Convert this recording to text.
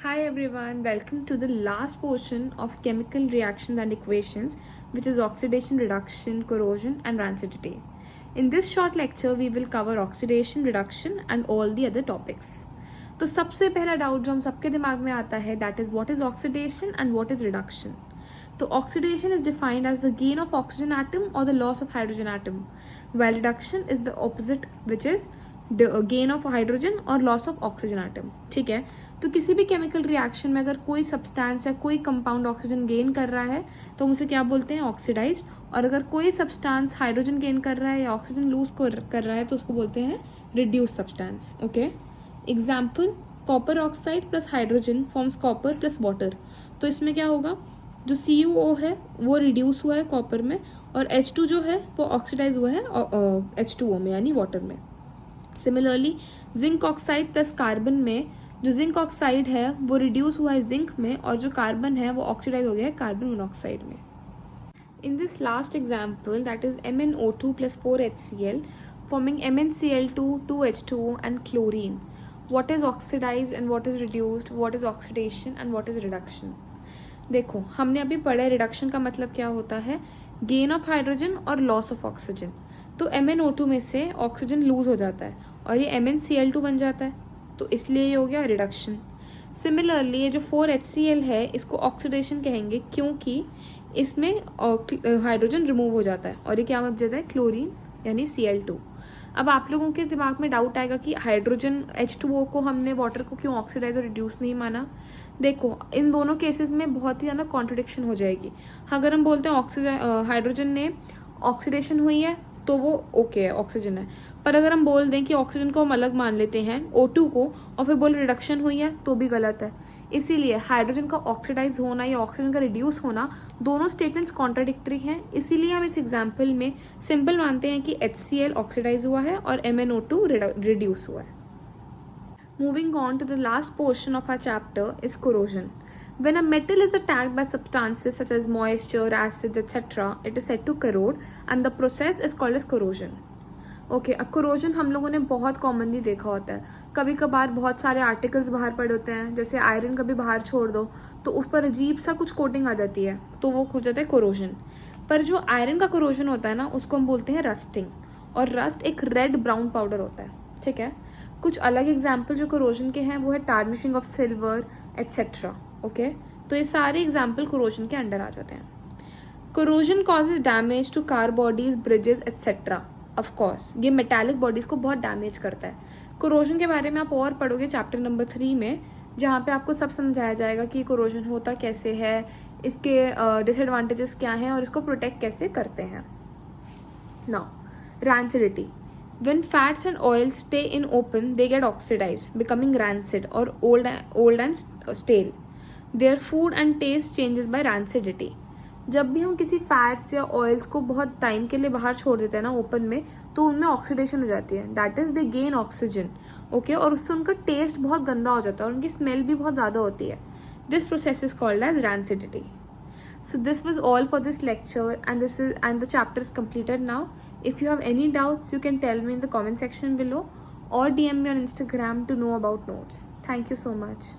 Hi everyone, welcome to the last portion of chemical reactions and equations, which is oxidation, reduction, corrosion and rancidity. In this short lecture, we will cover oxidation, reduction and all the other topics. तो सबसे पहला doubt जो हम सबके दिमाग में आता है that is what is oxidation and what is reduction. तो oxidation is defined as the gain of oxygen atom और the loss of hydrogen atom, while reduction is the opposite which is gain of hydrogen और loss of oxygen atom. ठीक है, तो किसी भी chemical reaction में अगर कोई सब्सटेंस या कोई कंपाउंड ऑक्सीजन गेन कर रहा है तो हम उसे क्या बोलते हैं, ऑक्सीडाइज्ड. और अगर कोई सब्सटेंस हाइड्रोजन गेन कर रहा है या ऑक्सीजन लूज कर रहा है तो उसको बोलते हैं reduce substance. Okay, example copper oxide plus hydrogen forms copper plus water. तो इसमें क्या होगा, जो CuO है वो रिड्यूस हुआ है कॉपर में और H2 जो है वो ऑक्सीडाइज हुआ है H2O में यानी वाटर में. Similarly zinc oxide plus carbon में जो जिंक ऑक्साइड है वो रिड्यूस हुआ है जिंक में और जो कार्बन है वो ऑक्सीडाइज हो गया है कार्बन मोनोऑक्साइड में. In this last example, that is MnO2 plus 4HCl forming MnCl2, 2H2O and chlorine. What is oxidized and what is reduced? What is oxidation and what is reduction? देखो, हमने अभी पढ़ा है reduction का मतलब क्या होता है, गेन ऑफ हाइड्रोजन और लॉस ऑफ ऑक्सीजन. तो MnO2 में से ऑक्सीजन लूज हो जाता है और ये MnCl2 बन जाता है, तो इसलिए ये हो गया रिडक्शन. सिमिलरली ये जो 4HCl है इसको ऑक्सीडेशन कहेंगे क्योंकि इसमें हाइड्रोजन रिमूव हो जाता है और ये क्या बन जाता है, क्लोरीन यानी Cl2. अब आप लोगों के दिमाग में डाउट आएगा कि हाइड्रोजन H2O को हमने वाटर को क्यों ऑक्सीडाइज और रिड्यूस नहीं माना. देखो, इन दोनों केसेस में बहुत ही ज़्यादा कॉन्ट्रडिक्शन हो जाएगी. अगर हम बोलते हैं ऑक्सीजन हाइड्रोजन ने ऑक्सीडेशन हुई है तो वो ओके है, ऑक्सीजन है. पर अगर हम बोल दें कि ऑक्सीजन को हम अलग मान लेते हैं O2 को और फिर बोल रिडक्शन हुई है तो भी गलत है. इसीलिए हाइड्रोजन का ऑक्सीडाइज होना या ऑक्सीजन का रिड्यूस होना दोनों स्टेटमेंट्स कॉन्ट्राडिक्टरी हैं. इसीलिए हम इस एग्जाम्पल में सिंपल मानते हैं कि HCl ऑक्सीडाइज हुआ है और MnO2 रिड्यूस हुआ है. Moving on to the last portion of our chapter is corrosion. When a metal is attacked by substances such as moisture, acids, etc., it is said to corrode and the process is called as corrosion. Okay, अब corrosion हम लोगों ने बहुत commonly देखा होता है. कभी कभार बहुत सारे आर्टिकल्स बाहर पड़े होते हैं, जैसे आयरन कभी बाहर छोड़ दो तो उस पर अजीब सा कुछ कोटिंग आ जाती है तो वो हो जाता है corrosion. पर जो आयरन का corrosion होता है ना उसको हम बोलते हैं रस्टिंग, और रस्ट एक रेड ब्राउन पाउडर होता है. ठीक है, कुछ अलग एग्जाम्पल जो corrosion के हैं वो है tarnishing of silver etcetera. Okay, तो ये सारे एग्जाम्पल corrosion के अंडर आ जाते हैं. corrosion causes damage to car bodies, bridges etc. Of course ये मेटालिक बॉडीज को बहुत डैमेज करता है. corrosion के बारे में आप और पढ़ोगे चैप्टर नंबर 3 में, जहाँ पे आपको सब समझाया जाएगा कि corrosion होता कैसे है, इसके डिसएडवांटेजेस क्या हैं और इसको प्रोटेक्ट कैसे करते हैं. Now rancidity. When fats and oils stay in open, they get oxidized, becoming rancid or old and stale. Their food and taste changes by rancidity. जब भी हम किसी फैट्स या ऑयल्स को बहुत टाइम के लिए बाहर छोड़ देते हैं ना ओपन में, तो उनमें ऑक्सीडेशन हो जाती है, that is they gain oxygen. Okay, और उससे उनका टेस्ट बहुत गंदा हो जाता है और उनकी स्मेल भी बहुत ज़्यादा होती है. This process is called as rancidity. So this was all for this lecture and the chapter is completed now. If you have any doubts, you can tell me in the comment section below or DM me on Instagram to know about notes. Thank you so much.